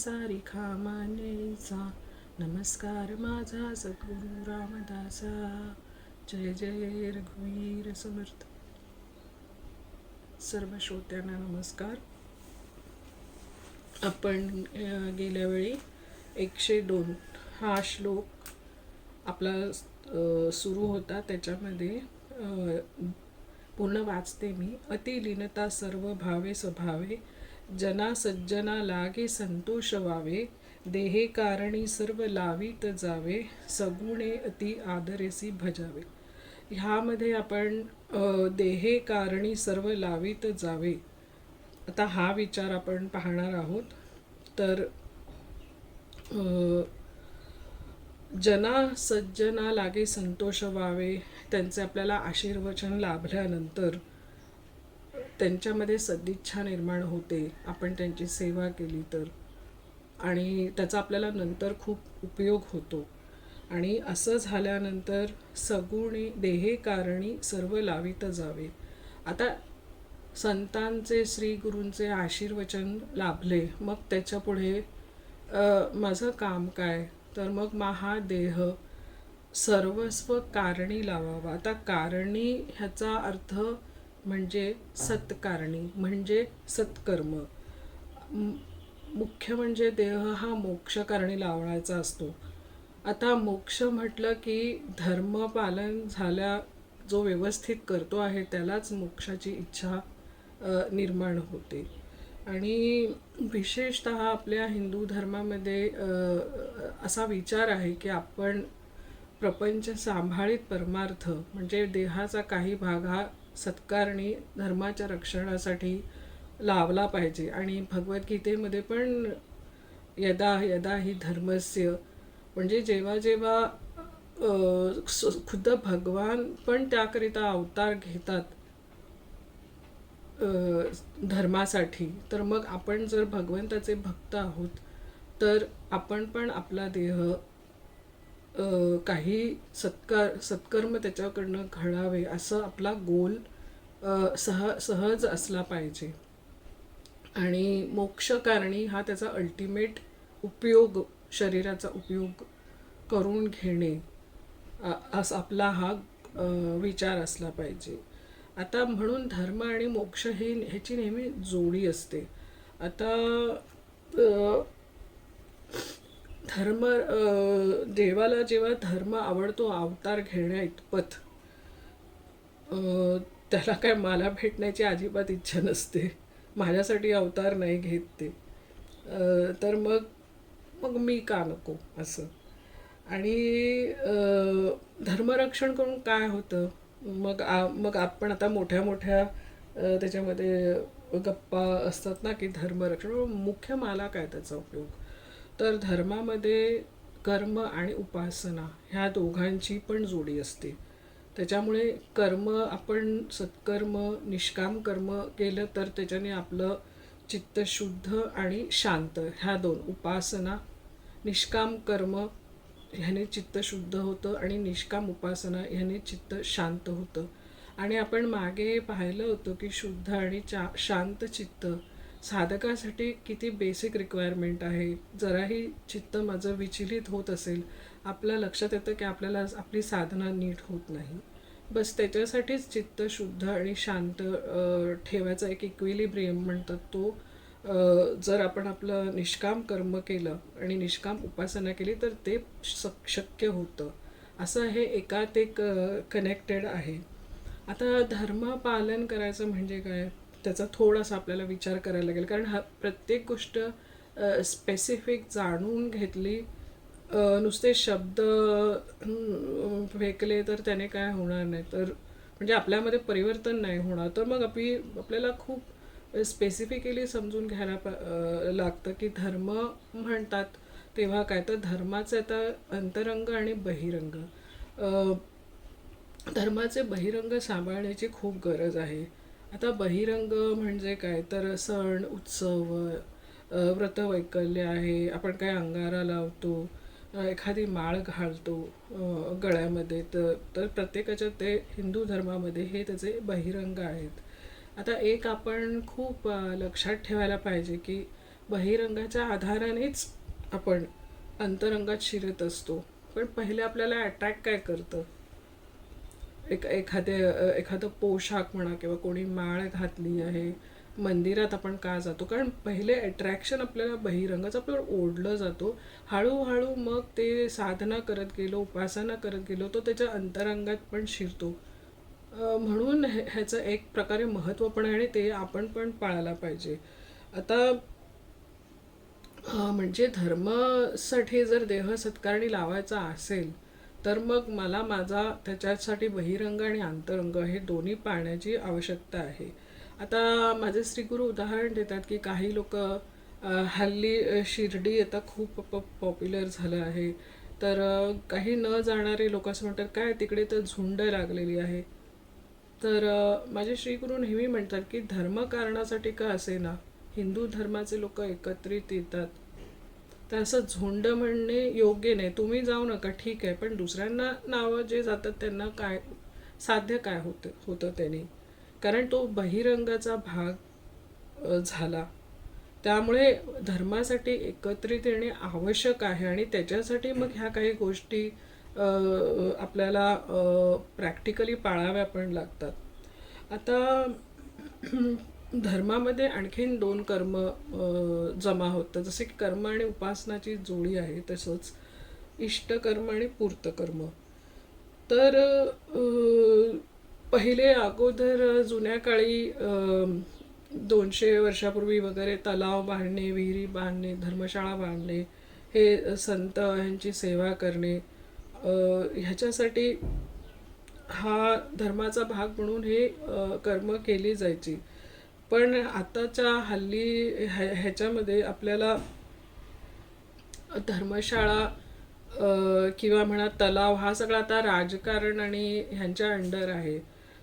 सारिखा मानेचा. नमस्कार माझा सद्गुरु रामदासा. जय जय रघुवीर समर्थ. सर्व श्रोत्यांना नमस्कार. आपण गेल्या वेळी 102 हा श्लोक आपला सुरू होता. त्याच्यामध्ये पूर्ण वाचते मी. अतिलीनता सर्व भावे स्वभावे, जना सज्जना लागे संतोष व्हावे, देहे कारणी सर्व लावीत जावे, सगुणे अति आदरेसी भजावे. ह्यामध्ये आपण देहे कारणी सर्व लावीत जावे, आता हा विचार आपण पाहणार आहोत. तर जना सज्जना लागे संतोष व्हावे, त्यांचे आपल्याला आशीर्वचन लाभल्यानंतर त्यांच्यामध्ये सदिच्छा निर्माण होते आपण त्यांची सेवा केली तर, आणि त्याचा आपल्याला नंतर खूप उपयोग होतो. आणि असं झाल्यानंतर सगुणी देहे कारणी सर्व लावित जावे. आता संतांचे श्री गुरूंचे आशीर्वचन लाभले, मग त्याच्या पुढे माझं काम काय, तर मग हा देह सर्वस्व कारणी लावावा. आता कारणी ह्याचा अर्थ म्हणजे सत्कारणी, म्हणजे सत्कर्म. मुख्य म्हणजे देह हा मोक्षकारणी लावायचा असतो. आता मोक्ष म्हटलं की धर्मपालन झाल्या जो व्यवस्थित करतो आहे त्यालाच मोक्षाची इच्छा निर्माण होते. आणि विशेषतः आपल्या हिंदू धर्मामध्ये असा विचार आहे की आपण प्रपंच सांभाळीत परमार्थ म्हणजे देहाचा काही भाग हा सत्कारणी धर्माच्या रक्षणासाठी लावला पाहिजे. आणि भगवद्गीतेमध्ये पण यदा यदा ही धर्मस्य, म्हणजे जेव्हा जेव्हा खुद्द भगवान पण त्याकरिता अवतार घेतात धर्मासाठी, तर मग आपण जर भगवंताचे भक्त आहोत तर आपण पण आपला देह काही सत्कर्म त्याच्याकडनं घडावे असं आपला गोल सहज असला पाहिजे. आणि मोक्षकारणी हा त्याचा अल्टिमेट उपयोग, शरीराचा उपयोग करून घेणे असा आपला हा विचार असला पाहिजे. आता म्हणून धर्म आणि मोक्ष ह्याची नेहमी जोडी असते. आता धर्म देवाला जेव्हा धर्म आवडतो अवतार घेण्या इतपत, त्याला काय मला भेटण्याची अजिबात इच्छा नसते. माझ्यासाठी अवतार नाही घेत ते, तर मग मी का नको असं. आणि धर्मरक्षण करून काय होतं, मग आपण आता मोठ्या मोठ्या त्याच्यामध्ये गप्पा असतात ना की धर्मरक्षण, मुख्य मला काय त्याचा उपयोग. तर धर्मामध्ये कर्म आणि उपासना ह्या दोघांची पण जोडी असते. त्याच्यामुळे कर्म आपण सत्कर्म निष्काम कर्म केलं तर त्याच्याने आपलं चित्त शुद्ध आणि शांत, ह्या दोन उपासना, निष्काम कर्म ह्याने चित्त शुद्ध होतं आणि निष्काम उपासना ह्याने चित्त शांत होतं. आणि आपण मागे पाहिलं होतं की शुद्ध आणि शांत चित्त साधकासाठी किती बेसिक रिक्वायरमेंट आहे. जराही चित्त माझं विचलित होत असेल, आपल्या लक्षात येतं की आपल्याला आपली साधना नीट होत नाही. बस त्याच्यासाठीच चित्त शुद्ध आणि शांत ठेवायचा एक इक्विलिब्रियम म्हणतात तो जर आपण आपलं निष्काम कर्म केलं आणि निष्काम उपासना केली तर ते शक्य होतं. असं हे एकात एक कनेक्टेड आहे. आता धर्म पालन करायचं म्हणजे काय, त्याचा थोडासा आपल्याला विचार करायला लागेल. कारण हा प्रत्येक गोष्ट स्पेसिफिक जाणून घेतली, नुसते शब्द फेकले तर त्याने काय होणार नाही, तर म्हणजे आपल्यामध्ये परिवर्तन नाही होणार. तर मग आपल्याला खूप स्पेसिफिकली समजून घ्यायला लागतं की धर्म म्हणतात तेव्हा काय. तर धर्माचे आता अंतरंग आणि बहिरंग, धर्माचे बहिरंग सांभाळण्याची खूप गरज आहे. आता बहिरंग म्हणजे काय, तर सण उत्सव, व्रतवैकल्य आहे, आपण काय अंगारा लावतो, एखादी माळ घालतो गळ्यामध्ये, तर प्रत्येकाच्या ते हिंदू धर्मामध्ये हे त्याचे बहिरंग आहेत. आता एक आपण खूप लक्षात ठेवायला पाहिजे की बहिरंगाच्या आधारानेच आपण अंतरंगात शिरत असतो. पण पहिले आपल्याला अट्रॅक्ट काय करतं? एखादं पोशाख म्हणा किंवा कोणी माळ घातली आहे, मंदिरात आपण का जातो? कारण पहिले अट्रॅक्शन आपल्याला बहिरंगाचं आपल्याला ओढलं जातो. हळूहळू मग ते साधना करत गेलो, उपासना करत गेलो, तो त्याच्या अंतरंगात पण शिरतो. म्हणून ह्याचं एक प्रकारे महत्त्व पण आहे आणि ते आपण पण पाळायला पाहिजे. आता म्हणजे धर्मासाठी जर देह सत्कारणी लावायचा असेल, तर मग मला माझा त्याच्यासाठी बहिरंग आणि अंतरंग हे दोन्ही पाळण्याची आवश्यकता आहे. आता माझे श्रीगुरु उदाहरण देतात की काही लोक हल्ली शिर्डी आता खूप पॉप्युलर झालं आहे. तर काही न जाणारे लोक असं म्हणतात, काय तिकडे तर झुंड लागलेली आहे. तर माझे श्रीगुरु नेहमी म्हणतात की धर्मकारणासाठी का असेना हिंदू धर्माचे लोक एकत्रित येतात. तर असं झुंड म्हणणे योग्य नाही. तुम्ही जाऊ नका, ठीक आहे, पण दुसऱ्यांना नावं जे जातात त्यांना काय साध्य काय होतं त्याने? कारण तो बहिरंगाचा भाग झाला. त्यामुळे धर्मासाठी एकत्रित येणे आवश्यक आहे आणि त्याच्यासाठी मग ह्या काही गोष्टी आपल्याला प्रॅक्टिकली पाळाव्या पण लागतात. आता धर्मामध्ये आणखीन दोन कर्म जमा होतं, जसे की कर्म आणि उपासनाची जोडी आहे, तसंच इष्टकर्म आणि पूर्तकर्म. तर पहिले अगोदर जुन्या काळी 200 वर्षापूर्वी वगैरे तलाव बांधणे, विहिरी बांधणे, धर्मशाळा बांधणे, हे संत ह्यांची सेवा करणे, ह्याच्यासाठी हा धर्माचा भाग म्हणून हे कर्म केली जायची. पण आताच्या हल्ली ह्याच्यामध्ये आपल्याला धर्मशाळा किंवा म्हणा तलाव हा सगळा आता राजकारण आणि ह्यांच्या अंडर आहे.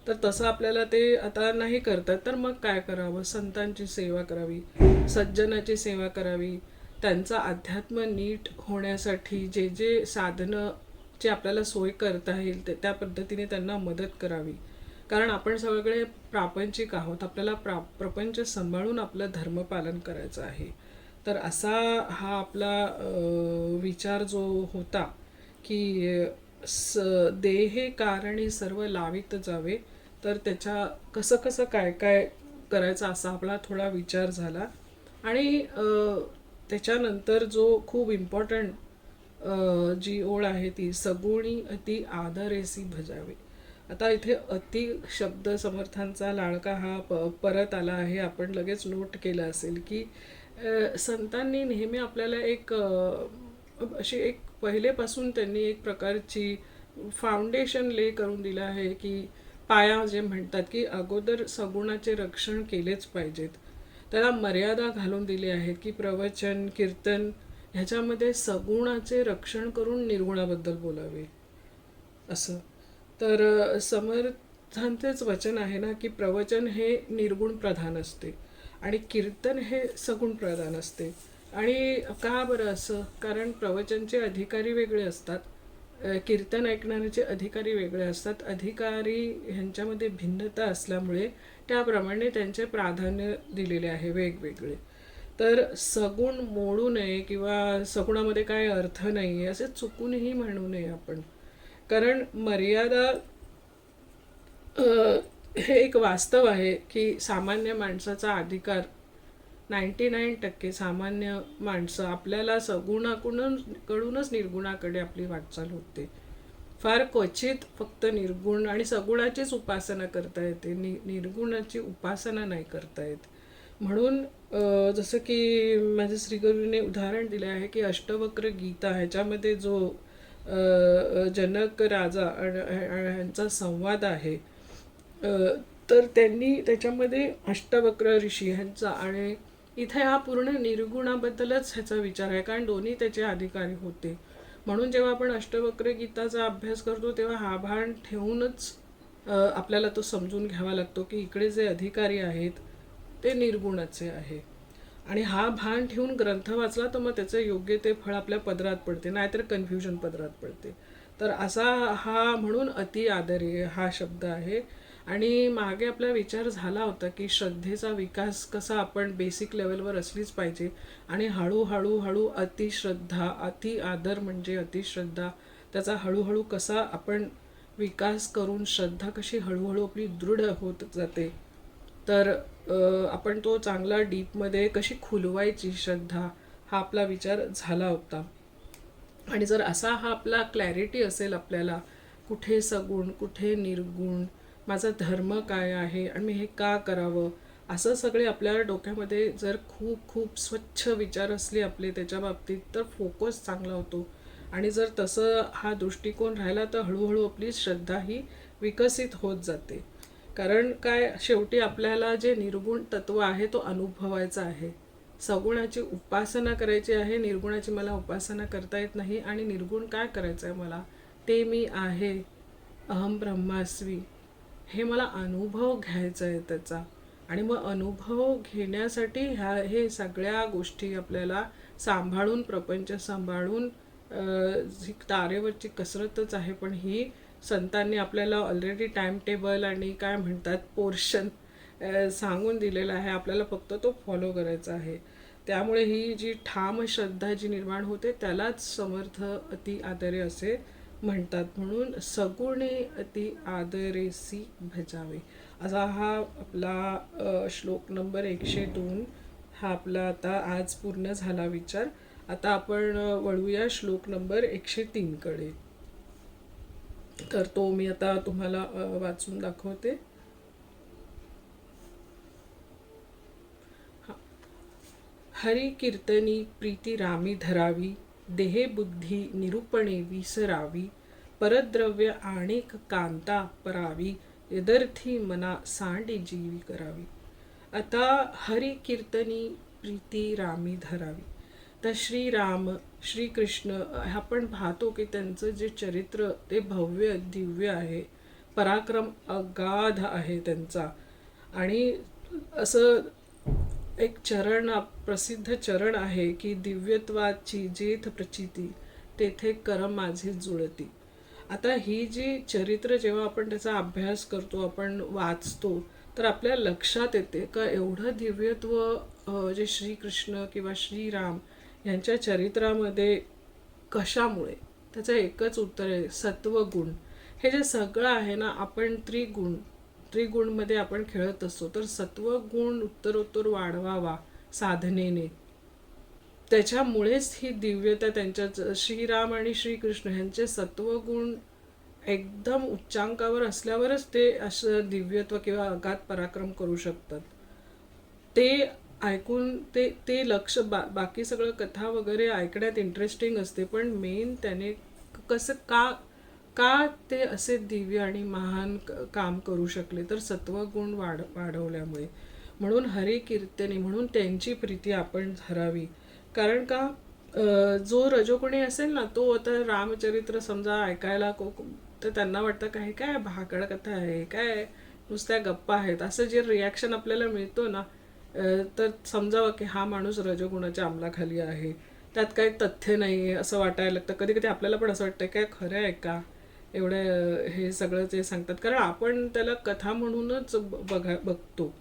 तर तसं आपल्याला ते आता नाही करतात. तर मग काय करावं? संतांची सेवा करावी, सज्जनाची सेवा करावी, त्यांचा अध्यात्म नीट होण्यासाठी जे जे साधनं जे आपल्याला सोय करता येईल त्या पद्धतीने त्यांना मदत करावी. कारण आपण सगळे प्रापंचिक आहोत, आपल्याला प्रपंच सांभाळून आपलं धर्मपालन करायचं आहे. तर असा हा आपला विचार जो होता की देहे कारणी सर्व लावित जावे, तर त्याच्या कसं कसं काय काय करायचं असा आपला थोडा विचार झाला. आणि त्याच्यानंतर जो खूप इम्पॉर्टंट जी ओळ आहे ती सगुणी अति आदरेसी भजावे. आता इथे अति शब्द समर्थांचा लाडका हा परत आला आहे. आपण लगेच नोट केलं असेल की संतांनी नेहमी आपल्याला एक अशी एक पहिलेपासून त्यांनी एक प्रकारची फाउंडेशन ले करून दिलं आहे की पाया जे म्हणतात की अगोदर सगुणाचे रक्षण केलेच पाहिजेत. त्याला मर्यादा घालून दिली आहेत की प्रवचन कीर्तन ह्याच्यामध्ये सगुणाचे रक्षण करून निर्गुणाबद्दल बोलावे असं. तर समर्थांचेच वचन आहे ना की प्रवचन हे निर्गुण प्रधान असते आणि कीर्तन हे सगुण प्रधान असते. आणि का बरं असं? कारण प्रवचनचे अधिकारी वेगळे असतात, कीर्तन ऐकणाऱ्याचे अधिकारी वेगळे असतात. अधिकारी ह्यांच्यामध्ये भिन्नता असल्यामुळे त्याप्रमाणे त्यांचे प्राधान्य दिलेले आहे वेगवेगळे. तर सगुण मोडू नये किंवा सगुणामध्ये काय अर्थ नाही आहे असे चुकूनही म्हणू नये आपण. कारण मर्यादा हे एक वास्तव आहे की सामान्य माणसाचा अधिकार 99% सामान्य माणसं आपल्याला सगुणाकडूनच निर्गुणाकडे आपली वाटचाल होते. फार क्वचित फक्त निर्गुण आणि सगुणाचीच उपासना करता येते, निर्गुणाची उपासना नाही करता येत. म्हणून जसं की माझ्या श्रीगुरूने उदाहरण दिले आहे की अष्टवक्र गीता ह्याच्यामध्ये जो जनक राजा ह्यांचा संवाद आहे, तर त्यांनी त्याच्यामध्ये अष्टवक्र ऋषी ह्यांचा आणि इथे हा पूर्ण निर्गुणाबद्दलच ह्याचा विचार आहे. कारण दोन्ही त्याचे अधिकारी होते. म्हणून जेव्हा आपण अष्टवक्र गीताचा अभ्यास करतो तेव्हा हा भान ठेवूनच आपल्याला तो समजून घ्यावा लागतो की इकडे जे अधिकारी आहेत ते निर्गुणाचे आहे. आणि हा भान ठेवून ग्रंथ वाचला तर मग त्याचं योग्य ते फळ आपल्या पदरात पडते, नाहीतर कन्फ्युजन पदरात पडते. तर असा हा म्हणून अति आदरी हा शब्द आहे. आणि मागे आपला विचार झाला होता की श्रद्धेचा विकास कसा आपण बेसिक लेवलवर असलीच पाहिजे आणि हळूहळू हळू अतिश्रद्धा अति आदर म्हणजे अतिश्रद्धा त्याचा हळूहळू कसा आपण विकास करून श्रद्धा कशी हळूहळू आपली दृढ होत जाते तर आपण तो चांगला डीपमध्ये कशी खुलवायची श्रद्धा हा आपला विचार झाला होता आणि जर असा हा आपला क्लॅरिटी असेल आपल्याला कुठे सगुण कुठे निर्गुण माझा धर्म काय आहे आणि मी हे का करावं असं सगळे आपल्या डोक्यामध्ये जर खूप खूप स्वच्छ विचार असले आपले त्याच्या बाबतीत तर फोकस चांगला होतो आणि जर तसं हा दृष्टिकोन राहिला तर हळूहळू आपली श्रद्धा ही विकसित होत जाते कारण काय शेवटी आपल्याला जे निर्गुण तत्व आहे तो अनुभवायचा आहे सगुणाची उपासना करायची आहे निर्गुणाची मला उपासना करता येत नाही आणि निर्गुण काय करायचं आहे मला ते मी आहे अहम ब्रह्मास्मी हे मला अनुभव घ्यायचा आहे त्याचा आणि मग अनुभव घेण्यासाठी हे सगळ्या गोष्टी आपल्याला सांभाळून प्रपंच सांभाळून जी तारेवरची कसरतच आहे पण ही संतांनी आपल्याला ऑलरेडी टाइम टेबल आणि काय म्हणतात पोर्शन सांगून दिलेला आहे आपल्याला फक्त तो फॉलो करायचा आहे त्यामुळे ही जी ठाम श्रद्धा जी निर्माण होते त्यालाच समर्थ अति आदरे असे म्हणतात म्हणून सगुणे अति आदरेसी भजावे असा हा आपला श्लोक नंबर 102 हा आपला आता आज पूर्ण झाला विचार आता आपण वळूया श्लोक नंबर 103 कडे तर तो मी आता तुम्हाला वाचून दाखवते हरी कीर्तनी प्रीती रामी धरावी देहे बुद्धी निरूपणे विसरावी परद्रव्य आणिक कांता परावी यदर्थी मना सांडी जीवी करावी आता हरी कीर्तनी प्रीती रामी धरावी तर श्रीराम श्रीकृष्ण आपण पाहतो की त्यांचं जे चरित्र ते भव्य दिव्य आहे पराक्रम अगाध आहे त्यांचा आणि असं एक चरण प्रसिद्ध चरण आहे की दिव्यत्वाची जेथ प्रचिती तेथे करम माझे जुळती आता ही जी चरित्र जेव्हा आपण त्याचा अभ्यास करतो आपण वाचतो तर आपल्या लक्षात येते का एवढं दिव्यत्व जे श्रीकृष्ण किंवा श्रीराम यांच्या चरित्रामध्ये कशामुळे त्याचं एकच उत्तर आहे सत्वगुण हे जे सगळं आहे ना आपण त्रिगुणमध्ये आपण खेळत असतो तर सत्वगुण उत्तरोत्तर वाढवावा साधनेने त्याच्यामुळेच ही दिव्यता त्यांच्या श्रीराम आणि श्रीकृष्ण ह्यांचे सत्वगुण एकदम उच्चांकावर असल्यावरच ते असं दिव्यत्व किंवा अगाध पराक्रम करू शकतात ते ऐकून ते लक्ष बाकी सगळं कथा वगैरे ऐकण्यात इंटरेस्टिंग असते पण मेन त्याने कसं का ते असे दिव्य आणि महान काम करू शकले तर सत्वगुण वाढवल्यामुळे म्हणून हरी कीर्तनी म्हणून त्यांची प्रीती आपण धरावी कारण का जो रजोगुणी असेल ना तो आता रामचरित्र समजा ऐकायला तर त्यांना वाटतं काय काय भाकड कथा आहे काय नुसत्या गप्पा आहेत असं जे रिॲक्शन आपल्याला मिळतो ना तर समजावं की हा माणूस रजोगुणाच्या अंमलाखाली आहे त्यात काही तथ्य नाही आहे असं वाटायला लागतं कधी कधी आपल्याला पण असं वाटतं काय खरं आहे का एवढं हे सगळं ते सांगतात कारण आपण त्याला कथा म्हणूनच बघतो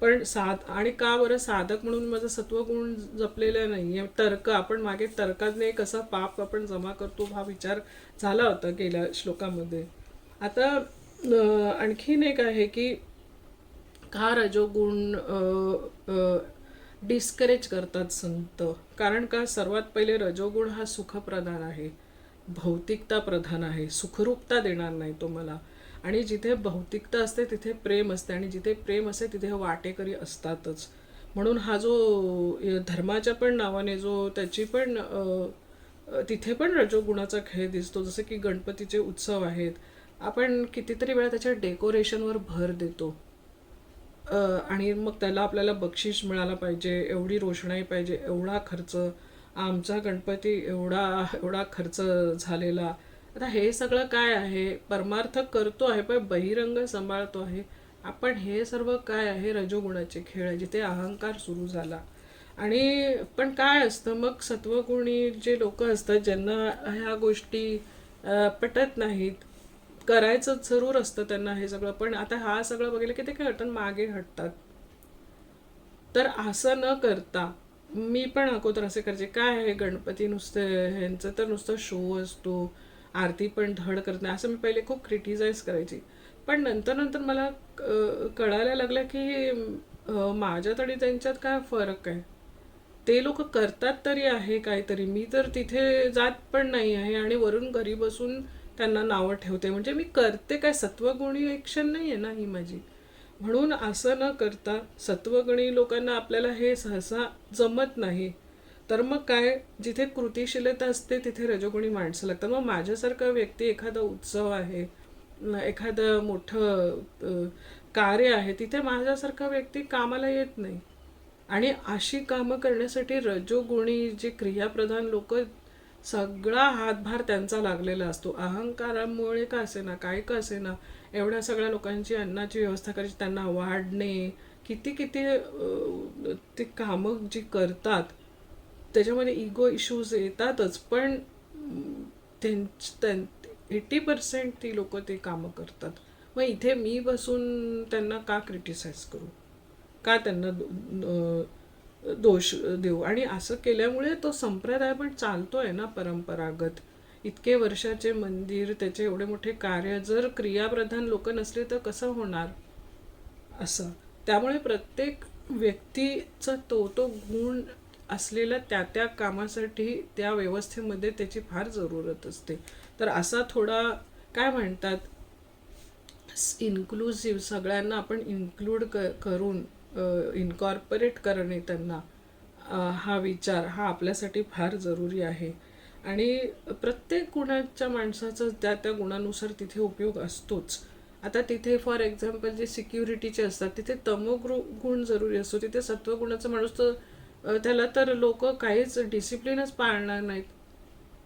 पण आणि का बरं साधक म्हणून माझं सत्वगुण जपलेलं नाही आहे तर्क आपण मागे तर्काने कसं पाप आपण जमा करतो हा विचार झाला होता गेल्या श्लोकामध्ये आता आणखीन एक आहे की का रजोगुण डिस्करेज करतात संत कारण का सर्वात पहिले रजोगुण हा सुखप्रधान आहे भौतिकता प्रधान आहे सुखरूपता देणार नाही तो मला आणि जिथे भौतिकता असते तिथे प्रेम असते आणि जिथे प्रेम असते तिथे वाटेकरी असतातच म्हणून हा जो धर्माच्या पण नावाने जो त्याची पण तिथे पण रजोगुणाचा खेळ दिसतो जसं की गणपतीचे उत्सव आहेत आपण कितीतरी वेळा त्याच्या डेकोरेशनवर भर देतो आणि मग त्याला आपल्याला बक्षीस मिळाला पाहिजे एवढी रोषणाई पाहिजे एवढा खर्च आमचा गणपती एवढा खर्च झालेला आता हे सगळं काय आहे परमार्थ करतो आहे पण बहिरंग सांभाळतो आहे आपण हे सर्व काय आहे रजोगुणाचे खेळ आहे जिथे अहंकार सुरू झाला आणि पण काय असतं मग सत्वगुणी जे लोक असतात ज्यांना ह्या गोष्टी पटत नाहीत करायचं जरूर असतं त्यांना हे सगळं, पण आता हा सगळं बघितलं की ते काय करतात, मागे हटतात. तर असं न करता मी पण अगोदर असे करायचे, काय आहे गणपती नुसते ह्यांचं तर नुसतं शो असतो, आरती पण धड करत नाही, असं मी पहिले खूप क्रिटिसाइज करायची. पण नंतर नंतर मला कळायला लागलं की माझ्यात आणि त्यांच्यात काय फरक आहे. ते लोक करतात तरी आहे काहीतरी, मी तर तिथे जात पण नाही आहे आणि वरून घरी बसून त्यांना नावं ठेवते. म्हणजे मी करते काय, सत्वगुणी ॲक्शन नाही आहे ना ही माझी. म्हणून असं न करता सत्वगुणी लोकांना आपल्याला हे सहसा जमत नाही. तर मग काय, जिथे कृतिशीलता असते तिथे रजोगुणी माणसं लागतात. मग माझ्यासारखा व्यक्ती, एखादा उत्सव आहे, एखादं मोठं कार्य आहे, तिथे माझ्यासारखा व्यक्ती कामाला येत नाही. आणि अशी कामं करण्यासाठी रजोगुणी जे क्रियाप्रधान लोक, सगळा हातभार त्यांचा लागलेला असतो. अहंकारामुळे का असेना, काय का असेना, एवढ्या सगळ्या लोकांची अन्नाची व्यवस्था करायची, त्यांना वाढणे, किती किती ते कामं जी करतात त्याच्यामध्ये इगो इश्यूज येतातच. पण 80% ती लोक ते कामं करतात. मग इथे मी बसून त्यांना का क्रिटिसाइज करू, का त्यांना दोष देऊ. आणि असं केल्यामुळे तो संप्रदाय पण चालतोय ना परंपरागत. इतके वर्षाचे मंदिर, त्याचे एवढे मोठे कार्य, जर क्रियाप्रधान लोक नसले तर कसं होणार असं. त्यामुळे प्रत्येक व्यक्तीचा तो गुण असलेल्या त्या कामासाठी त्या व्यवस्थेमध्ये त्याची फार जरूरत असते. तर असा थोडा, काय म्हणतात, इन्क्लुसिव्ह, सगळ्यांना आपण इन्क्लूड करून इनकॉर्पोरेट करणे त्यांना, हा विचार हा आपल्यासाठी फार जरुरी आहे. आणि प्रत्येक गुणाच्या माणसाचा त्या त्या गुणानुसार तिथे उपयोग असतोच. आता तिथे फॉर एक्झाम्पल जे सिक्युरिटीचे असतात तिथे गुण जरुरी असतो. तिथे सत्वगुणाचा माणूस तर त्याला तर लोक काहीच डिसिप्लिनच पाळणार नाहीत.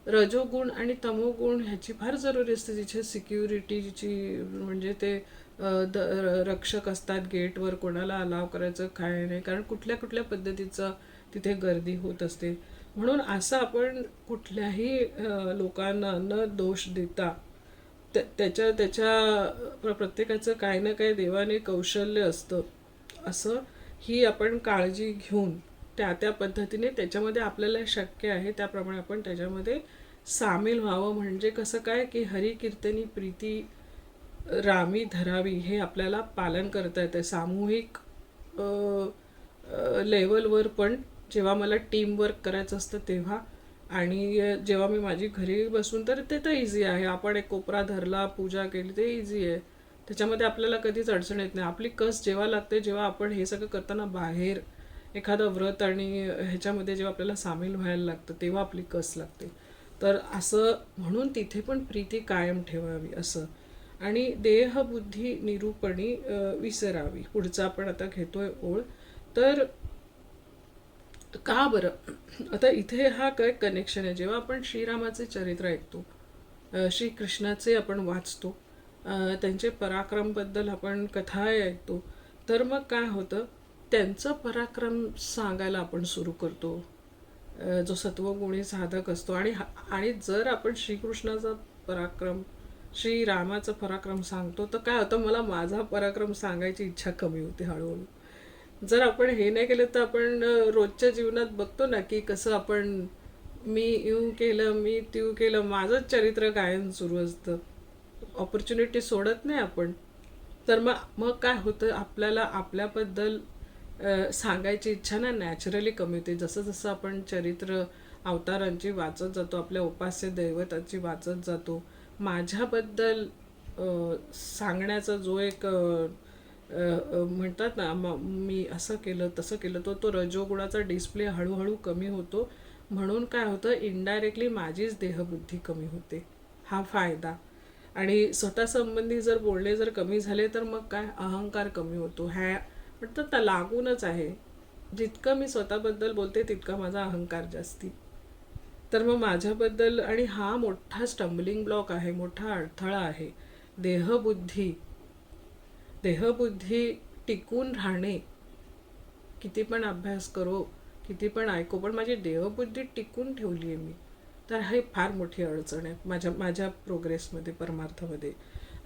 रजोगुण आणि तमोगुण ह्याची फार जरुरी असते तिथे सिक्युरिटीची. म्हणजे ते रक्षक असतात गेटवर, कोणाला अलाव करायचं काय नाही, कारण कुठल्या कुठल्या पद्धतीचं तिथे गर्दी होत असते. म्हणून असं आपण कुठल्याही लोकांना न दोष देता त्याच्या त्याच्या प्रत्येकाचं काही ना काही देवाने कौशल्य असतं, असं ही आपण काळजी घेऊन त्या पद्धतीने त्याच्यामध्ये आपल्याला शक्य आहे त्याप्रमाणे आपण त्याच्यामध्ये सामील व्हावं. म्हणजे कसं काय की हरी कीर्तनी प्रीती रामी धरावी हे आपल्याला पालन करता येतं सामूहिक लेवलवर. पण जेव्हा मला टीमवर्क करायचं असतं तेव्हा, आणि जेव्हा मी माझी घरी बसून, तर ते तर इझी आहे. आपण एक कोपरा धरला, पूजा केली, ते इझी आहे. त्याच्यामध्ये आपल्याला कधीच अडचण येत नाही. आपली कस जेव्हा लागते, जेव्हा आपण हे सगळं करताना बाहेर एखादं व्रत आणि ह्याच्यामध्ये जेव्हा आपल्याला सामील व्हायला लागतं तेव्हा आपली कस लागते. तर असं म्हणून तिथे पण प्रीती कायम ठेवावी असं. आणि देहबुद्धी निरूपणी विसरावी, पुढचा आपण आता घेतोय ओळ. तर का बरं, आता इथे हा काय कनेक्शन आहे. जेव्हा आपण श्रीरामाचे चरित्र ऐकतो, श्रीकृष्णाचे आपण वाचतो, त्यांचे पराक्रमबद्दल आपण कथा ऐकतो, तर मग काय होतं, त्यांचं पराक्रम सांगायला आपण सुरू करतो, जो सत्वगुणी साधक असतो. आणि जर आपण श्रीकृष्णाचा पराक्रम, श्रीरामाचा पराक्रम सांगतो, तर काय होतं, मला माझा पराक्रम सांगायची इच्छा कमी होते हळूहळू. जर आपण हे नाही केलं तर आपण रोजच्या जीवनात बघतो ना की कसं आपण, मी येऊ केलं, मी तीव केलं, माझंच चरित्र गायन सुरू असतं, ऑपॉर्च्युनिटी सोडत नाही आपण. तर मग मग काय होतं, आपल्याला आपल्याबद्दल सांगायची इच्छा ना नॅचरली कमी होते. जसं जसं आपण चरित्र अवतारांची वाचत जातो, आपल्या उपास्य दैवताची वाचत जातो, माझ्याबद्दल सांगण्याचा जो एक म्हणतात ना, मी असं केलं तसं केलं, तो रजोगुणाचा डिस्प्ले हळूहळू कमी होतो. म्हणून काय होतं, इनडायरेक्टली माझीच देहबुद्धी कमी होते, हा फायदा. आणि स्वतः संबंधी जर बोलणे जर कमी झाले तर मग काय, अहंकार कमी होतो. ह्या म्हणतात ना, लागूनच आहे. जितकं मी स्वतःबद्दल बोलते तितका माझा अहंकार जास्ती. तर मग माझ्याबद्दल, आणि हा मोठा स्टम्बलिंग ब्लॉक आहे, मोठा अडथळा आहे. देहबुद्धी देहबुद्धी टिकून राहणे, किती पण अभ्यास करो, किती पण ऐको, पण माझी देहबुद्धी टिकून ठेवली आहे मी, तर हे फार मोठी अडचण आहे माझ्या प्रोग्रेसमध्ये, परमार्थामध्ये.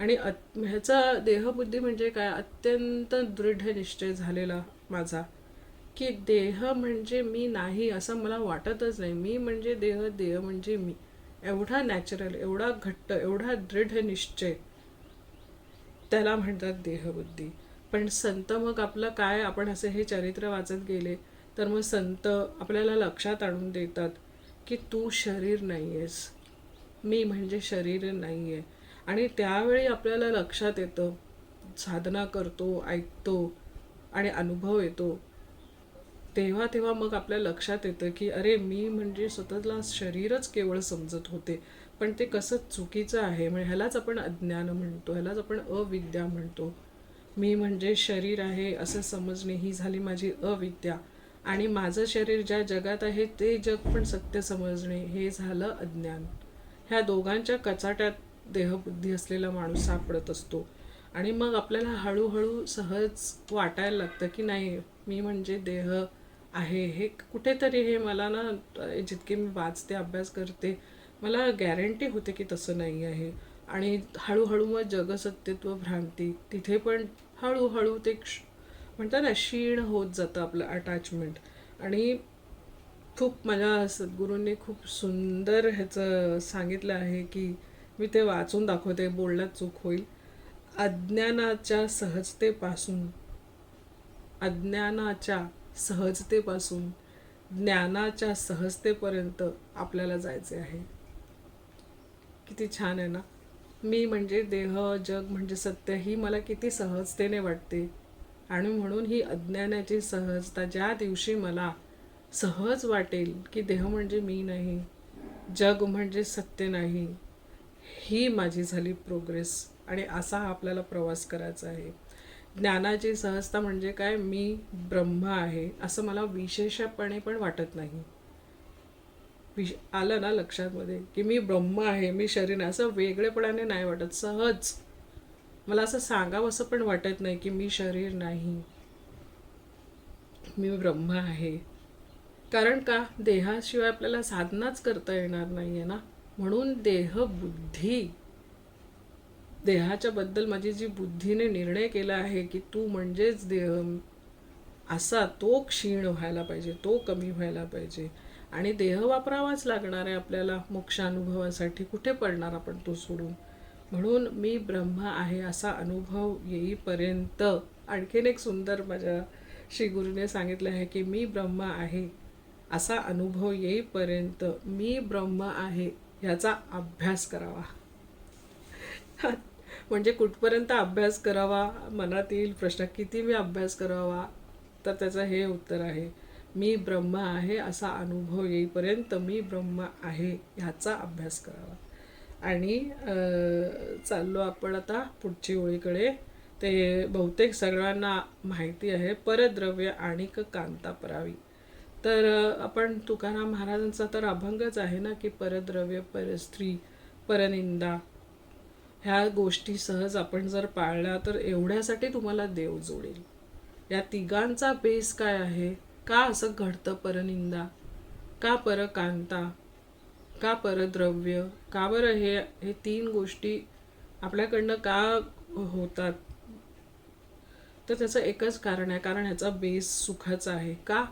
आणि ह्याचा देहबुद्धी म्हणजे काय, अत्यंत दृढ निश्चय झालेला माझा, की देह म्हणजे मी नाही असं मला वाटतच नाही. मी म्हणजे देह, देह म्हणजे मी. एवढा नॅचरल, एवढा घट्ट, एवढा दृढ निश्चय, त्याला म्हणतात देहबुद्धी. पण संत मग आपलं काय, आपण असे हे चरित्र वाचत गेले तर मग संत आपल्याला लक्षात आणून देतात की तू शरीर नाही आहेस, मी म्हणजे शरीर नाही आहे. आणि त्यावेळी आपल्याला लक्षात येतं, साधना करतो, ऐकतो आणि अनुभव येतो, तेव्हा तेव्हा मग आपल्या लक्षात येतं की अरे मी म्हणजे स्वतःला शरीरच केवळ समजत होते. पण ते कसं चुकीचं आहे. म्हणजे ह्यालाच आपण अज्ञान म्हणतो, ह्यालाच आपण अविद्या म्हणतो. मी म्हणजे शरीर आहे असं समजणे ही झाली माझी अविद्या, आणि माझं शरीर ज्या जगात आहे ते जग पण सत्य समजणे हे झालं अज्ञान. ह्या दोघांच्या कचाट्यात देहबुद्धी असलेला माणूस सापडत असतो. आणि मग आपल्याला हळूहळू सहज वाटायला लागतं की नाही, मी म्हणजे देह आहे. हे कुठेतरी हे मला ना, जितके मी वाचते, अभ्यास करते, मला गॅरंटी होते की तसं नाही आहे. आणि हळूहळू मग जगसत्यत्व भ्रांती, तिथे पण हळूहळू ते म्हणतात ना, क्षीण होत जातं आपलं अटॅचमेंट. आणि खूप माझ्या सद्गुरूंनी खूप सुंदर ह्याचं सांगितलं आहे की मी ते वाचून दाखवते, बोलण्यात चूक होईल. अज्ञानाच्या सहजतेपासून अज्ञानाच्या सहजतेपासून ज्ञानाच्या सहजतेपर्यंत आपल्याला जायचे आहे. किती छान आहे ना. मी म्हणजे देह, जग म्हणजे सत्य, ही मला किती सहजतेने वाटते. आणि म्हणून ही अज्ञानाची सहजता, ज्या दिवशी मला सहज वाटेल की देह म्हणजे मी नाही, जग म्हणजे सत्य नाही, ही माझी झाली प्रोग्रेस. आणि असा आपल्याला प्रवास करायचा आहे. ज्ञानाची सहजता म्हणजे काय, मी ब्रह्म आहे असं मला विशेषपणे पण वाटत नाही. आलं ना लक्षात की मी ब्रह्म आहे, मी शरीर नाही, असं वेगळेपणाने नाही वाटत. सहज मला असं सांगावं असं पण वाटत नाही की मी शरीर नाही, मी ब्रह्म आहे. कारण का, देहाशिवाय आपल्याला साधनाच करता येणार नाहीये ना. म्हणून देहबुद्धी, देहाच्या बद्दल माझी जी बुद्धीने निर्णय केला आहे की तू म्हणजेच देह, असा तो क्षीण व्हायला पाहिजे, तो कमी व्हायला पाहिजे. आणि देह वापरावाच लागणार आहे आपल्याला मोक्षानुभवासाठी. कुठे पडणार आपण तो सोडून. म्हणून मी ब्रह्म आहे असा अनुभव येईपर्यंत, आणखीन एक सुंदर माझ्या श्री गुरुने सांगितलं आहे की मी ब्रह्म आहे असा अनुभव येईपर्यंत मी ब्रह्म आहे ह्याचा अभ्यास करावा. म्हणजे कुठपर्यंत अभ्यास करावा, मनात येईल प्रश्न, किती मी अभ्यास करावा. तर त्याचं हे उत्तर आहे, मी ब्रह्म आहे असा अनुभव येईपर्यंत मी ब्रह्म आहे ह्याचा अभ्यास करावा. आणि चाललो आपण आता पुढची ओळीकडे. ते बहुतेक सगळ्यांना माहिती आहे, परद्रव्य आणिक कांता परावी. तर आपण तुकाराम महाराजांचा तर अभंगच आहे ना की परद्रव्य, परस्त्री, परनिंदा, ह्या गोष्टी सहज आपण जर पाळल्या तर एवढ्यासाठी तुम्हाला देव जोडेल. या तिघांचा बेस काय आहे, का असं घडतं परनिंदा, का परकांता, का परद्रव्य, का बरं हे हे तीन गोष्टी आपल्याकडनं का होतात. तर त्याचं एकच कारण आहे, कारण ह्याचा बेस सुखाचा आहे. का,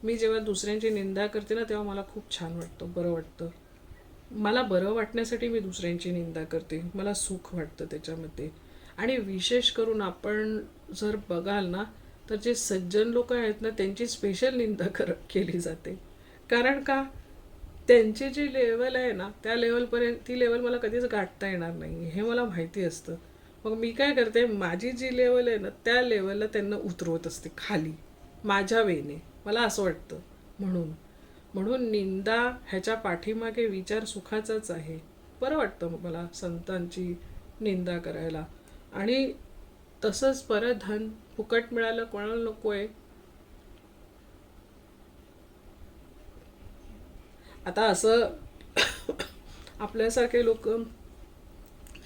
मी जेव्हा दुसऱ्यांची निंदा करते ना तेव्हा मला खूप छान वाटतं, बरं वाटतं. मला बरं वाटण्यासाठी मी दुसऱ्यांची निंदा करते, मला सुख वाटतं त्याच्यामध्ये. आणि विशेष करून आपण जर बघाल ना, तर जे सज्जन लोक आहेत ना त्यांची स्पेशल निंदा केली जाते. कारण का, त्यांची जी लेवल आहे ना त्या लेवलपर्यंत, ती लेवल मला कधीच गाठता येणार नाही हे मला माहिती असतं. मग मी काय करते, माझी जी लेवल आहे ना त्या लेवलला त्यांना उतरवत असते खाली, माझ्या वेने, मला असं वाटतं. म्हणून म्हणून निंदा ह्याच्या पाठीमागे विचार सुखाचाच आहे. बरं वाटतं मग मला संतांची निंदा करायला. आणि तसंच परधन फुकट मिळालं कोणाला नको आहे. आता असं आपल्यासारखे लोक,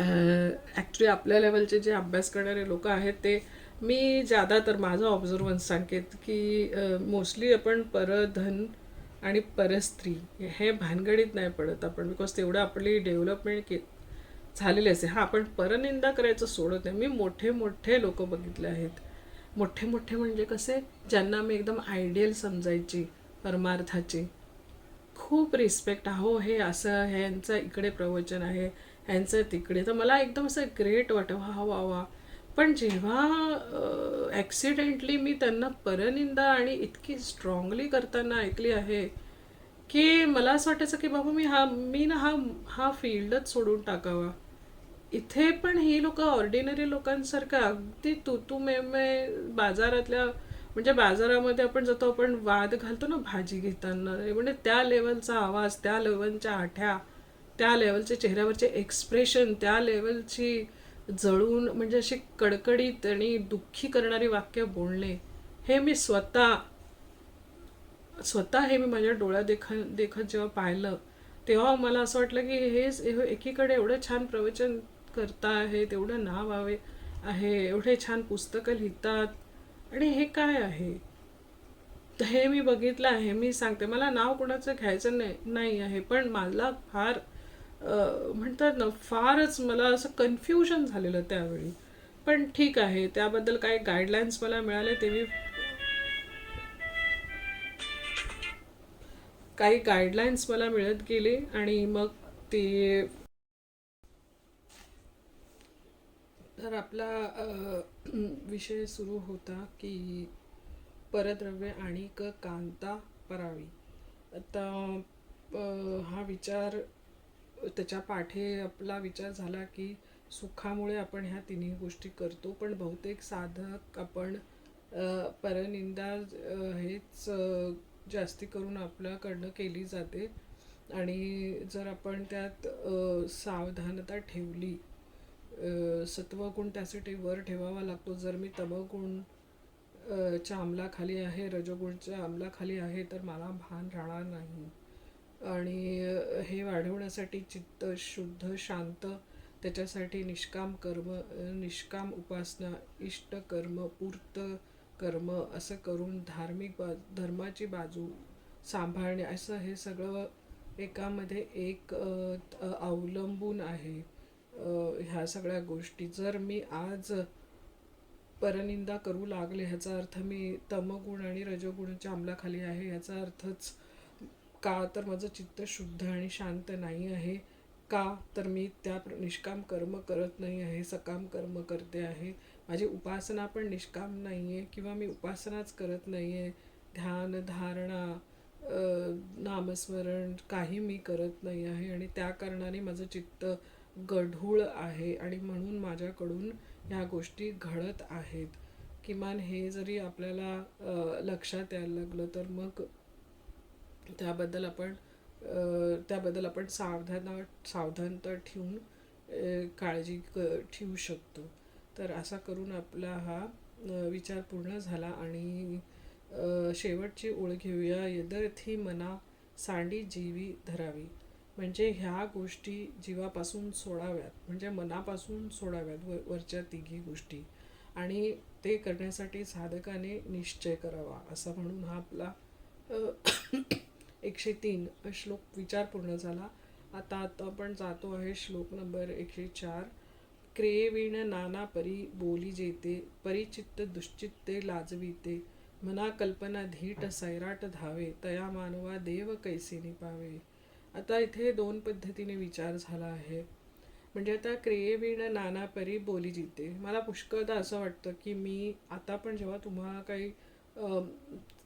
ॲक्च्युली आपल्या लेवलचे जे अभ्यास करणारे लोक आहेत ते, मी ज्यादा तर माझं ऑब्झर्वन्स सांगेत की मोस्टली आपण परधन आणि परस्त्री हे भानगडीत नाही पडत आपण, बिकॉज तेवढं आपली डेव्हलपमेंट झालेली असते. हां, पण परनिंदा करायचं सोडत नाही. मी मोठे मोठे लोक बघितले आहेत. मोठे मोठे म्हणजे कसे, ज्यांना मी एकदम आयडियल समजायची परमार्थाची, खूप रिस्पेक्ट, अहो हे असं, ह्यांचं इकडे प्रवचन आहे, ह्यांचं तिकडे, तर मला एकदम असं ग्रेट वाटतं, वा वा वा. पण जेव्हा ॲक्सिडेंटली मी त्यांना परनिंदा आणि इतकी स्ट्रॉंगली करताना ऐकली आहे, की मला असं वाटायचं की बाबा मी ना हा हा फील्डच सोडून टाकावा. इथे पण ही लोक ऑर्डिनरी लोकांसारखं अगदी तू मे बाजारातल्या, म्हणजे बाजारामध्ये आपण जातो, आपण वाद घालतो ना भाजी घेताना, म्हणजे त्या लेवलचा आवाज, त्या लेवलच्या आठ्या, त्या लेवलचे चेहऱ्यावरचे एक्सप्रेशन, त्या लेवलची जळून म्हणजे अशी कडकडीत आणि दुःखी करणारी वाक्य बोलणे, हे मी स्वतः हे मी माझ्या डोळ्यात देखत जेव्हा पाहिलं, तेव्हा मला असं वाटलं की हे एकीकडे एवढं छान प्रवचन करता आहेत, एवढं नाव आहे, एवढे छान पुस्तकं लिहितात, आणि हे काय आहे. तर हे मी बघितलं आहे. मी सांगते, मला नाव कोणाचं घ्यायचं नाही आहे, पण मला फार म्हणतात ना, फारच मला असं कन्फ्युजन झालेलं त्यावेळी. पण ठीक आहे, त्याबद्दल काही गाईडलाईन्स मला मिळाले, ते मी काही गाईडलाईन्स मला मिळत गेले, आणि मग ते, तर आपला विषय सुरू होता की परद्रव्य आणि कांता परावी. आता हा विचार, त्याच्या पाठे आपला विचार झाला की सुखामुळे आपण ह्या तिन्ही गोष्टी करतो, पण बहुतेक साधक आपण परनिंदा हेच जास्ती करून आपल्याकडनं केली जाते. आणि जर आपण त्यात सावधानता ठेवली, सत्वगुण त्यासाठी वर ठेवावा लागतो. जर मी तमगुण च्या अंमलाखाली आहे, रजोगुणच्या अंमलाखाली आहे, तर मला भान राहणार नाही. आणि हे वाढवण्यासाठी चित्त शुद्ध शांत, त्याच्यासाठी निष्काम कर्म, निष्काम उपासना, इष्ट कर्म, पूर्त कर्म, असं करून धर्माची बाजू सांभाळणे, असं हे सगळं एकामध्ये एक अवलंबून आहे. ह्या सगळ्या गोष्टी जर मी आज परनिंदा करू लागले, ह्याचा अर्थ मी तमगुण आणि रजोगुणाच्या अंमलाखाली आहे, ह्याचा अर्थच, का तर माझं चित्त शुद्ध आणि शांत नाही आहे, का तर मी त्या निष्काम कर्म करत नाही आहे, सकाम कर्म करते आहे. माझी उपासना पण निष्काम नाही आहे, किंवा मी उपासनाच करत नाही आहे, ध्यान धारणा नामस्मरण काही मी करत नाही आहे, आणि त्या कारणाने माझं चित्त गढूळ आहे, आणि म्हणून माझ्याकडून ह्या गोष्टी घडत आहेत. किमान हे जरी आपल्याला लक्षात यायला लागलं, तर मग त्याबद्दल आपण सावधानता ठेवून काळजी ठेवू शकतो. तर असा करून आपला हा विचार पूर्ण झाला. आणि शेवटची ओळ घेऊया. यदर्थी मना सांडी जीवी धरावी. म्हणजे ह्या गोष्टी जीवापासून सोडाव्यात, म्हणजे मनापासून सोडाव्यात वरच्या तिघी गोष्टी, आणि ते करण्यासाठी साधकाने निश्चय करावा, असं म्हणून हा आपला 103 श्लोक विचार पूर्ण झाला. आता आपण जातो आहे श्लोक नंबर 104. क्रियेविण नाना परी बोली जेते, परिचित्त दुश्चित्ते लाजविते, मना कल्पना धीट सैराट धावे, तया मानवा देव कैसे निपावे. आता इथे दोन पद्धतीने विचार झाला आहे. म्हणजे आता क्रियेविण नाना परी बोली जिते, मला पुष्कळदा असं वाटतं की मी आता पण जेव्हा तुम्हाला काही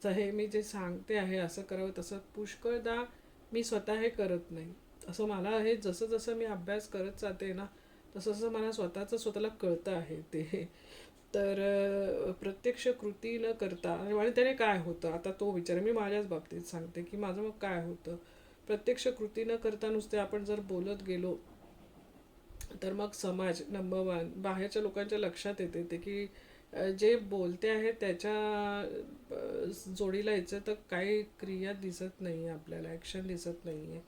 हे मी जे सांगते आहे असं करावं तसं, पुष्कळदा मी स्वतः हे करत नाही. असं मला हे जसं जसं मी अभ्यास करत जाते ना, तसं तसं मला स्वतःला कळतं आहे ते. तर प्रत्यक्ष कृती न करता, आणि त्याने काय होतं आता तो विचार मी माझ्याच बाबतीत सांगते की माझं मग काय होतं. प्रत्यक्ष कृती न करता नुसते आपण जर बोलत गेलो, तर मग समाज नंबर वन बाहेरच्या लोकांच्या लक्षात येते ते की जे बोलते आहे त्याच्या जोडीला याचं तर काही क्रिया दिसत नाही आहे, आपल्याला ॲक्शन दिसत नाही आहे.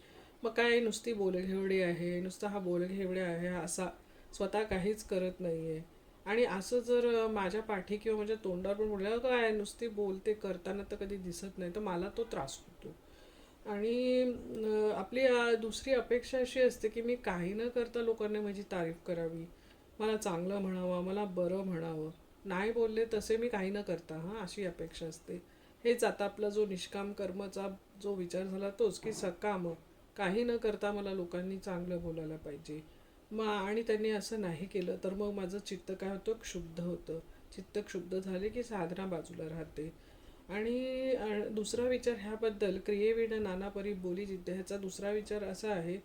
मग काय नुसती बोलघेवडी आहे, नुसता हा बोलघेवडे आहे, हा असा स्वतः काहीच करत नाही आहे. आणि असं जर माझ्या पाठी किंवा माझ्या तोंडावर पण बोललं काय नुसती बोलते, करताना तर कधी दिसत नाही, तर मला तो त्रास होतो. आणि आपली दुसरी अपेक्षा अशी असते की मी काही न करता लोकांनी माझी तारीफ करावी, मला चांगलं म्हणावं, मला बरं म्हणावं. नाही बोलले तसे मी काही न करता, हां, अशी अपेक्षा असते. हेच आता आपला जो निष्काम कर्मचा जो विचार झाला तोच, की सकाम, काही न करता मला लोकांनी चांगलं बोलायला पाहिजे. मग आणि त्यांनी असं नाही केलं तर मग माझं चित्त काय होतं, क्षुब्ध होतं. चित्त क्षुब्ध झाले की साधना बाजूला राहते. आणि दुसरा विचार ह्याबद्दल, क्रियेविण नाना परी बोली जिद्द, ह्याचा दुसरा विचार असा आहे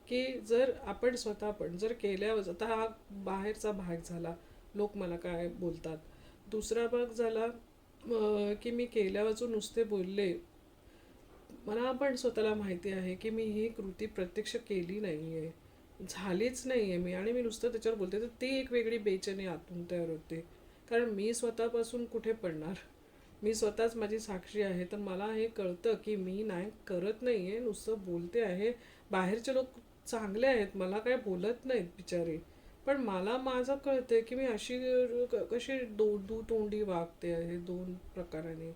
की जर आपण स्वतः पण जर केल्यावर, आता हा बाहेरचा भाग झाला, लोक मला काय बोलतात. दुसरा भाग झाला की मी केल्यावर नुसते बोलले, मला पण स्वतःला माहिती आहे की मी ही कृती प्रत्यक्ष केली नाही आहे, झालीच नाही आहे मी, आणि मी नुसतं त्याच्यावर बोलते, तर ती एक वेगळी बेचैनी आतून तयार होते. कारण मी स्वतःपासून कुठे पडणार, मी स्वतःच माझी साक्षी आहे, तर मला हे कळतं की मी नाही करत नाही आहे, नुसतं बोलते आहे. बाहेरचे लोक चांगले आहेत, मला काय बोलत नाहीत बिचारे, पण मला माझं कळतंय की मी अशी कशी दुतोंडी वागते आहे दोन प्रकाराने.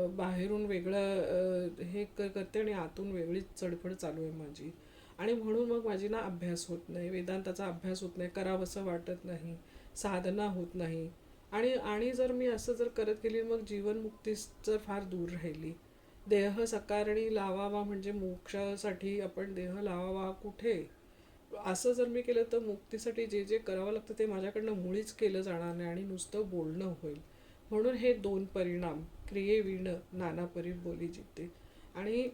बाहेरून वेगळं हे करते आणि आतून वेगळीच चढफड चालू आहे माझी. आणि म्हणून मग माझी ना अभ्यास होत नाही, वेदांताचा अभ्यास होत नाही, करावंसं वाटत नाही, साधना होत नाही. आणि आणि जर मी असं जर करत गेली मग जीवनमुक्ती जर फार दूर राहिली. देह सकारणी लावावा म्हणजे मोक्षासाठी आपण देह लावावा कुठे, असं जर मी केलं तर मुक्तीसाठी जे जे करावं लागतं ते माझ्याकडनं मुळीच केलं जाणार नाही आणि नुसतं बोलणं होईल. म्हणून हे दोन परिणाम, क्रियेविण नाना परी बोली जिते. आणि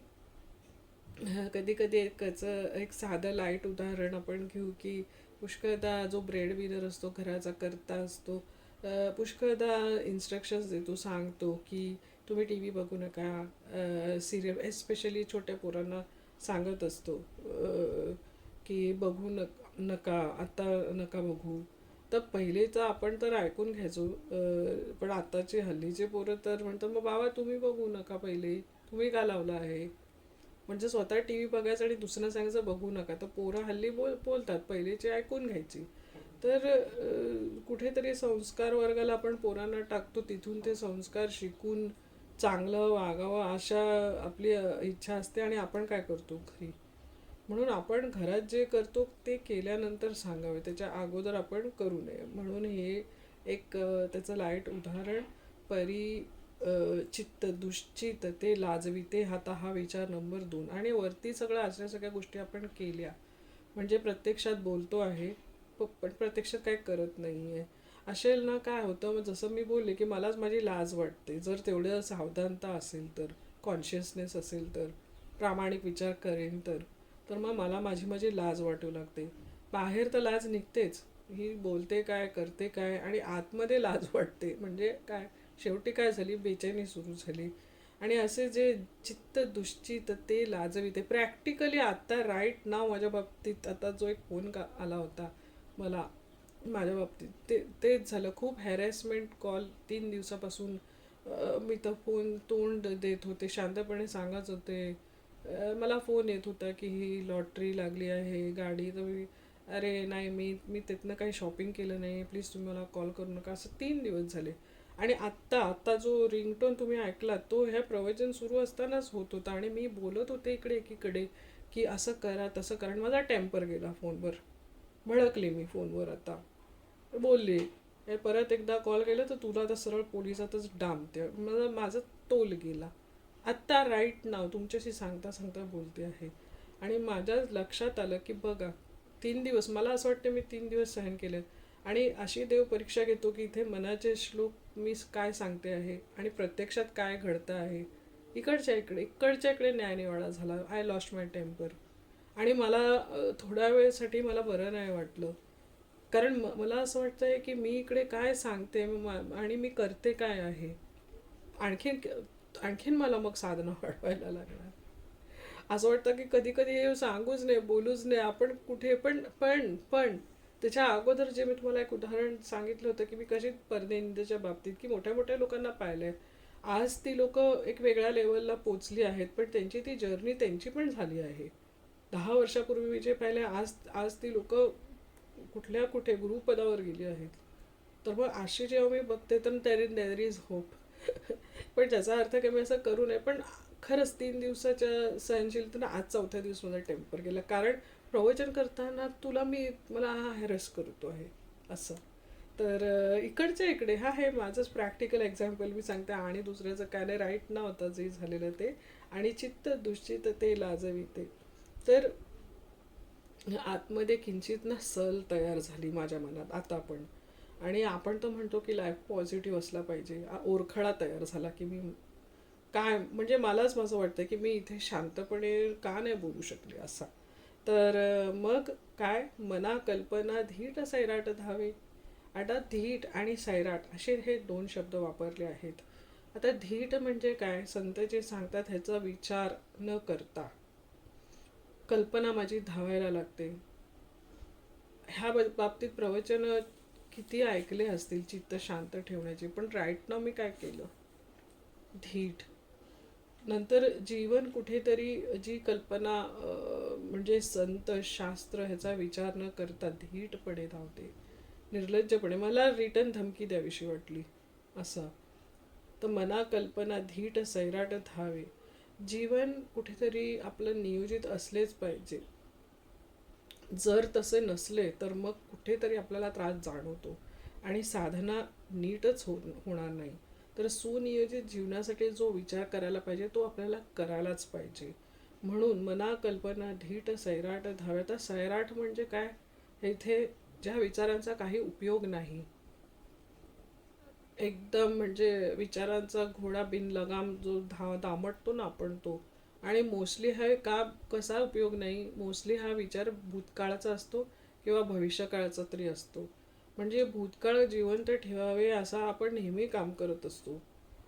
कधी कधी एक साधं लाईट उदाहरण आपण घेऊ की पुष्कळदा जो ब्रेड विनर असतो, घराचा करता असतो, पुष्कळदा इन्स्ट्रक्शन्स देतो, सांगतो की तुम्ही टी व्ही बघू नका, सिरियल एस्पेशली छोट्या पोरांना सांगत असतो की बघू नका, आत्ता नका बघू. तर पहिले तर आपण तर ऐकून घ्यायचो, पण आताचे हल्लीचे पोरं तर म्हणतात मग बाबा तुम्ही बघू नका, पहिले तुम्ही का लावला आहे. म्हणजे स्वतः टी व्ही बघायचं आणि दुसरं सांगायचं बघू नका. तर पोरं हल्ली बोलतात, पहिलेचे ऐकून घ्यायची. तर कुठेतरी संस्कार वर्गाला आपण पोरांना टाकतो, तिथून ते संस्कार शिकून चांगलं वागावं अशा आपली इच्छा असते, आणि आपण काय करतो घरी. म्हणून आपण घरात जे करतो ते केल्यानंतर सांगावे, त्याच्या अगोदर आपण करू नये. म्हणून हे एक त्याचं लाईट उदाहरण, परी चित्त दुश्चित ते लाजविते हाता, हा विचार नंबर 2. आणि वरती सगळं अशा सगळ्या गोष्टी आपण केल्या म्हणजे प्रत्यक्षात बोलतो आहे पण प्रत्यक्षात काय करत नाही आहे. असेल ना, काय होतं मग, जसं मी बोलले की मलाच माझी लाज वाटते. जर तेवढं सावधानता असेल तर, कॉन्शियसनेस असेल तर, प्रामाणिक विचार करेन तर, तर मग मला माझी माझी लाज वाटू लागते. बाहेर तर लाज निघतेच, ही बोलते काय करते काय, आणि आतमध्ये लाज वाटते. म्हणजे काय, शेवटी काय झाली, बेचैनी सुरू झाली. आणि असे जे चित्त दुश्चित ते लाजविते, प्रॅक्टिकली आत्ता राईट नाव माझ्या बाबतीत, आता जो एक फोन आला होता मला, माझ्या बाबतीत तेच झालं. खूप हॅरॅसमेंट कॉल 3 दिवसापासून. मी तर फोन तोंड देत होते, शांतपणे सांगत होते. मला फोन येत होता की ही लॉटरी लागली आहे, गाडी. तर मी, अरे नाही, मी मी तिथनं काही शॉपिंग केलं नाही, प्लीज तुम्ही मला कॉल करू नका. असं 3 दिवस झाले. आणि आत्ता आत्ता जो रिंगटोन तुम्ही ऐकला तो ह्या प्रवचन सुरू असतानाच होत होता, आणि मी बोलत होते इकडे एकीकडे की असं करा तसं करा, आणि माझा टेम्पर गेला फोनवर. भडकले मी फोनवर. आता बोलले, हे परत एकदा कॉल केला तर तुला आता सरळ पोलिसातच डांबते. माझा तोल गेला. आत्ता राईट नाव तुमच्याशी सांगता सांगता बोलते आहे. आणि माझ्या लक्षात आलं की बघा, 3 दिवस, मला असं वाटतं मी 3 दिवस सहन केलेत. आणि अशी देव परीक्षा घेतो की इथे मनाचे श्लोक मी काय सांगते आहे आणि प्रत्यक्षात काय घडतं आहे. इकडच्या इकडे न्यायनिवाडा झाला. I lost my temper. आणि मला थोड्या वेळेसाठी मला बरं नाही वाटलं. कारण मला असं वाटतंय की मी इकडे काय सांगते आणि मी करते काय आहे. आणखीन आणखीन मला मग साधना वाढवायला लागणार. असं वाटतं की कधी कधी हे सांगूच नये, बोलूच नये आपण कुठे. पण त्याच्या अगोदर जे मी तुम्हाला एक उदाहरण सांगितलं होतं की मी कशी परदेंद्याच्या बाबतीत की मोठ्या मोठ्या लोकांना पाहिलंय. आज ती लोक एक वेगळ्या लेवलला पोचली आहेत, पण त्यांची ती जर्नी त्यांची पण झाली आहे. 10 वर्षापूर्वी जे पाहिले, आज आज ती लोक कुठल्या कुठे गुरुपदावर गेली आहेत. तर मग अशी जेव्हा मी बघते तर देर इज होप. पण त्याचा अर्थ की मी असं करू नये, पण खरंच 3 दिवसाच्या सहनशीलतेनं आज 4थ्या दिवस माझा टेम्पर गेला. कारण प्रवचन करताना मला हा हॅरस करतो आहे असं. तर इकडच्या इकडे हा हे माझंच प्रॅक्टिकल एक्झाम्पल मी सांगते आणि दुसऱ्याचं काय नाही, राईट ना होता जे झालेलं ते. आणि चित्त दुश्चित ते लाजविते. तर आतमध्ये किंचित ना सल तयार झाली माझ्या मनात आता पण. आणि आपण तर म्हणतो की लाईफ पॉझिटिव्ह असला पाहिजे. ओरखडा तयार झाला की मी काय म्हणजे मलाच माझं वाटतं की मी इथे शांतपणे का नाही बोलू शकले असा. तर मग काय मना कल्पना धीट सैराट धावे. आता धीट आणि सैराट असे हे 2 शब्द वापरले आहेत. आता धीट म्हणजे काय, संत जे सांगतात ह्याचा विचार न करता कल्पना माझी धावायला लागते. ह्या बाबतीत प्रवचन किती ऐकले असतील चित्त शांत ठेवण्याचे, पण राईट नाव मी काय केलं, धीट. नंतर जीवन कुठेतरी जी कल्पना म्हणजे संत शास्त्र ह्याचा विचार न करता धीटपणे धावते, निर्लज्जपणे. मला रिटर्न धमकी द्यावीशी वाटली असं. तर मना कल्पना धीट सैराट धावे. जीवन कुठेतरी आपलं नियोजित असलेच पाहिजे. जर तसे नसले तर मग कुठेतरी आपल्याला त्रास जाणवतो आणि साधना नीटच होणार नाही. तर सुनियोजित जीवनासाठी जो विचार करायला पाहिजे तो आपल्याला करायलाच पाहिजे. म्हणून मना कल्पना धीट सैराट धावे. आता सैराट म्हणजे काय, इथे ज्या विचारांचा काही उपयोग नाही, एकदम म्हणजे विचारांचा घोडा बिन लगाम जो दामटतो ना आपण तो. आणि मोस्टली हा का कसा उपयोग नाही, मोस्टली हा विचार भूतकाळाचा असतो किंवा भविष्यकाळाचा तरी असतो. म्हणजे भूतकाळ जिवंत ठेवावे असा आपण नेहमी काम करत असतो.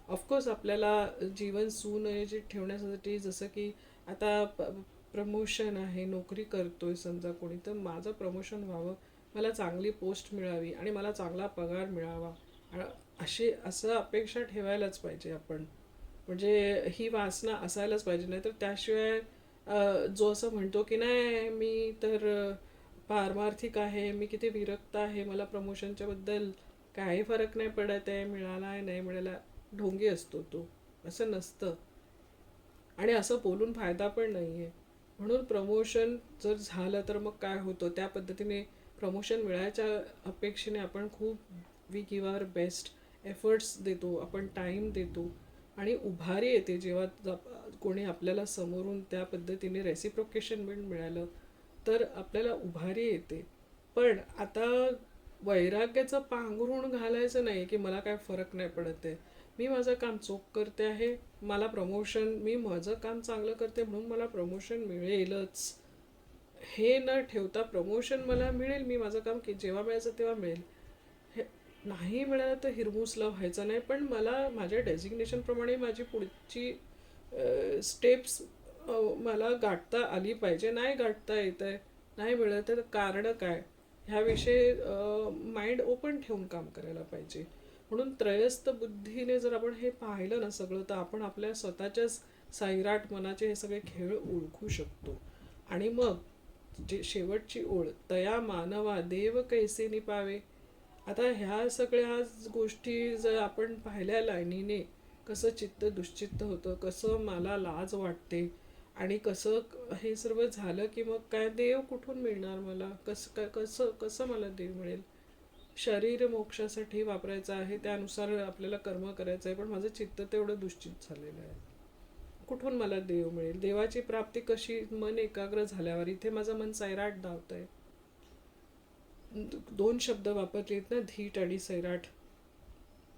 ऑफकोर्स आपल्याला जीवन सुनियोजित ठेवण्यासाठी, जसं की आता प्रमोशन आहे, नोकरी करतोय समजा कोणी, तर माझं प्रमोशन व्हावं, मला चांगली पोस्ट मिळावी आणि मला चांगला पगार मिळावा, असं अपेक्षा ठेवायलाच पाहिजे आपण. म्हणजे ही वासना असायलाच पाहिजे. नाही तर त्याशिवाय जो असं म्हणतो की नाही मी तर पारमार्थिक आहे, मी किती विरक्त आहे, मला प्रमोशनच्या बद्दल काही फरक नाही पडत आहे, मिळाला आहे नाही मिळाला, ढोंगी असतो तो. असं नसतं आणि असं बोलून फायदा पण नाही आहे. म्हणून प्रमोशन जर झालं तर मग काय होतं, त्या पद्धतीने प्रमोशन मिळायच्या अपेक्षेने आपण खूप we give our best efforts देतो, आपण टाईम देतो आणि उभारी येते जेव्हा कोणी आपल्याला समोरून त्या पद्धतीने रेसिप्रोकेशन मिळालं तर आपल्याला उभारी येते. पण आता वैराग्याचं पांघरूण घालायचं नाही की मला काय फरक नाही पडत आहे, मी माझं काम चोख करते आहे, मला प्रमोशन, मी माझं काम चांगलं करते म्हणून मला प्रमोशन मिळेलच, हे न ठेवता प्रमोशन मला मिळेल, मी माझं काम की जेव्हा मिळायचं तेव्हा मिळेल, हे नाही मिळालं तर हिरमूसला व्हायचं नाही. पण मला माझ्या डेझिग्नेशनप्रमाणे माझी पुढची स्टेप्स मला गाठता आली पाहिजे. नाही गाठता येत आहे, नाही मिळत तर कारणं काय, ह्याविषयी माइंड ओपन ठेवून काम करायला पाहिजे. म्हणून त्रयस्थ बुद्धीने जर आपण हे पाहिलं ना सगळं, तर आपण आपल्या स्वतःच्याच सैराट मनाचे हे सगळे खेळ ओळखू शकतो. आणि मग जे शेवटची ओळ, तया मानवा देव कैसे निपावे. आता ह्या सगळ्या गोष्टी जर आपण पाहिल्या लाईनीने, कसं चित्त दुश्चित्त होतं, कसं मला लाज वाटते आणि कसं हे सर्व झालं की मग काय देव कुठून मिळणार मला, कसं कसं मला देव मिळेल. शरीर मोक्षासाठी वापरायचं आहे, त्यानुसार आपल्याला कर्म करायचं आहे, पण माझं चित्त तेवढं दुश्चित झालेलं आहे, कुठून मला देव मिळेल. देवाची प्राप्ती कशी, मन एकाग्र झाल्यावर. इथे माझं मन सैराट धावत आहे. 2 शब्द वापरलेत ना, धीट आणि सैराट.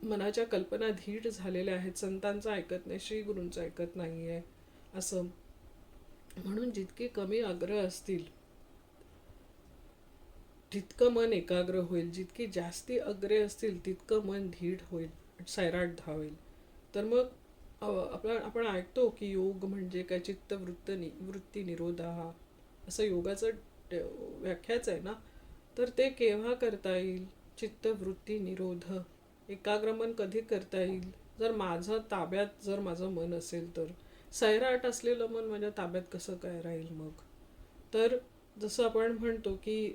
मनाच्या कल्पना धीट झालेल्या आहेत, संतांचं ऐकत नाही, श्री गुरूंचं ऐकत नाही आहे असं. म्हणून जितके कमी आग्रह असतील तितकं मन एकाग्र होईल, जितकी जास्ती आग्रह असतील तितकं मन धीट होईल, सैराट धावेल. तर मग आपण ऐकतो की योग म्हणजे काय, चित्त वृत्ती निरोधा, हा असं योगाचं व्याख्याच आहे ना. तर ते केव्हा करता येईल, चित्तवृत्ती निरोध, एकाग्रमन कधी करता येईल, जर माझं ताब्यात जर माझं मन असेल तर. सैराट असलेलं मन माझ्या ताब्यात कसं काय राहील मग. तर जसं आपण म्हणतो की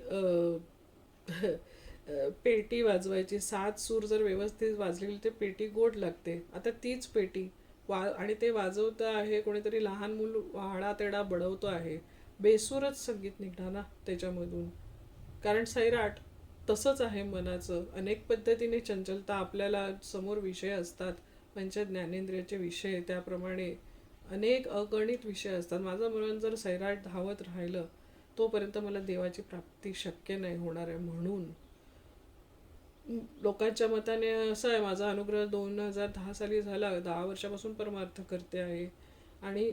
पेटी वाजवायची, 7 सूर जर व्यवस्थित वाजलेली ते पेटी गोड लागते. आता तीच पेटी आणि ते वाजवतं आहे कोणीतरी, लहान मूल वाडा तेडा बडवतो आहे, बेसूरच संगीत निघणार ना त्याच्यामधून. कारण सैराट तसंच आहे मनाचं, अनेक पद्धतीने चंचलता, आपल्याला समोर विषय असतात, पंच ज्ञानेंद्रियाचे विषय, त्याप्रमाणे अनेक अगणित विषय असतात. माझं मन जर सैराट धावत राहिलं तोपर्यंत मला देवाची प्राप्ती शक्य नाही होणार आहे. म्हणून लोकांच्या मताने असं आहे, माझा अनुग्रह 2010 साली झाला, 10 वर्षापासून परमार्थ करते आहे, आणि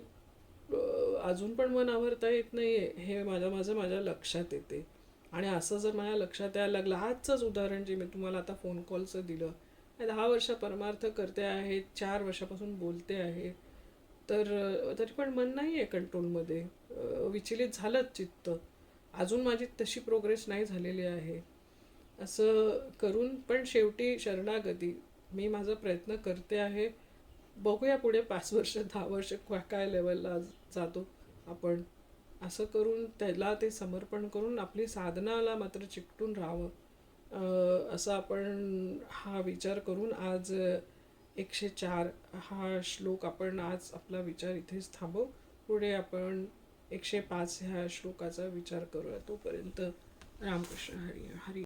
अजून पण मन आवरता येत नाहीये, हे माझ्या लक्षात येते. आणि असं जर माझ्या लक्षात यायला लागलं, आजचंच उदाहरण जे मी तुम्हाला आता फोन कॉलचं दिलं, 10 वर्ष परमार्थ करते आहे, 4 वर्षापासून बोलते आहे, तर तरी पण मन नाही आहे कंट्रोलमध्ये, विचलित झालंच चित्त, अजून माझी तशी प्रोग्रेस नाही झालेली आहे. असं करून पण शेवटी शरणागती, मी माझा प्रयत्न करते आहे, बघूया पुढे 5 वर्ष 10 वर्ष काय लेवलला जातो आपण. असं करून त्याला ते समर्पण करून आपली साधनाला मात्र चिकटून राहावं, असं आपण हा विचार करून आज 104 हा श्लोक, आपण आज आपला विचार इथेच थांबवू. पुढे आपण 105 ह्या श्लोकाचा विचार करूया. तोपर्यंत रामकृष्ण हरी हरी.